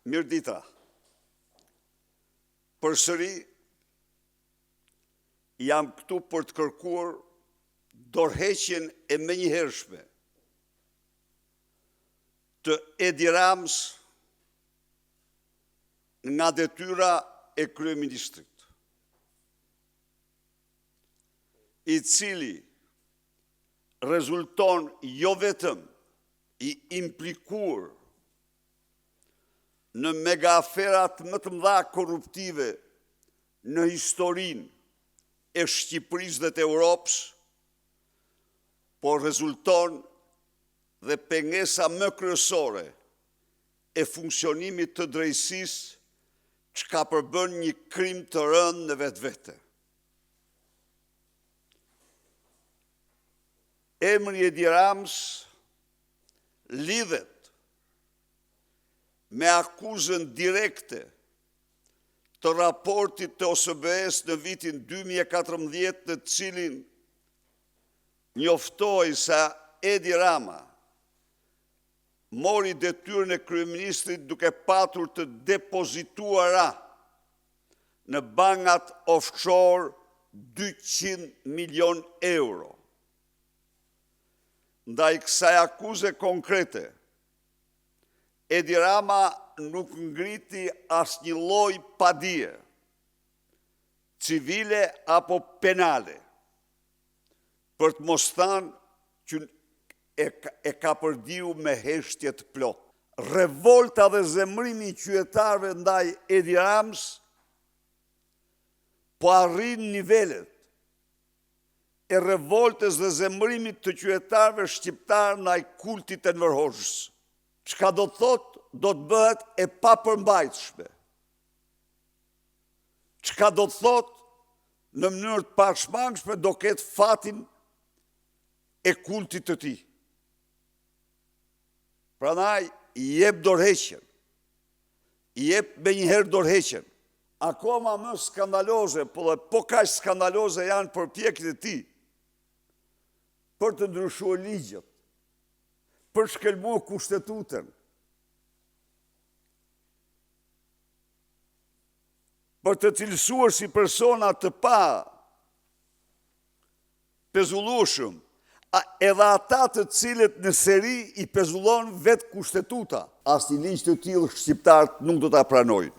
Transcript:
Mirdita, përsëri jam këtu për të kërkuar dorëheqjen e menjëhershme të Edi Ramës nga detyra e kryeministrit, i cili rezulton jo vetëm i implikuar në mega aferat më të mëdha korruptive në historinë e Shqipërisë dhe të Europës, por rezulton dhe pengesa më kryesore e funksionimit të drejtësisë, që ka përbën një krim të rënd në vetvete. Emri Edi Ramës lidhet me akuzën direkte të raportit të OSBE-s në vitin 2014, në cilin njoftoi se Edi Rama mori detyrën e kryeministrit duke patur të depozituara në bankat offshore 200 milion euro. Ndaj kësaj akuze konkrete, Edi Rama nuk ngriti asnjë lloj padie, civile apo penale, për të mos thënë që e ka përdiu me heshtje të plot. Revolta dhe zemrimi i qytetarëve ndaj Edi Ramës po arrin nivelet e revoltës dhe zemrimit të qytetarëve shqiptarë ndaj kultit të Enver Hoxhës. Çka do të thotë, do të bëhet e papërmbajtshme. Çka do të thotë, në mënyrë të pashmangshme do ketë fatin e kultit të tij. Prandaj i jep dorëheqjen. I jep menjëherë dorëheqjen. Akoma më skandaloze, po kaq skandaloze janë përpjekjet e tij për të ndryshuar ligjet, për shkelmuar kushtetutën, për të cilësuar si persona të pa pezullueshëm, edhe ata të cilët në seri i pezullon vetë kushtetuta. Asnjë ligj të tillë shqiptarët nuk do ta pranojnë.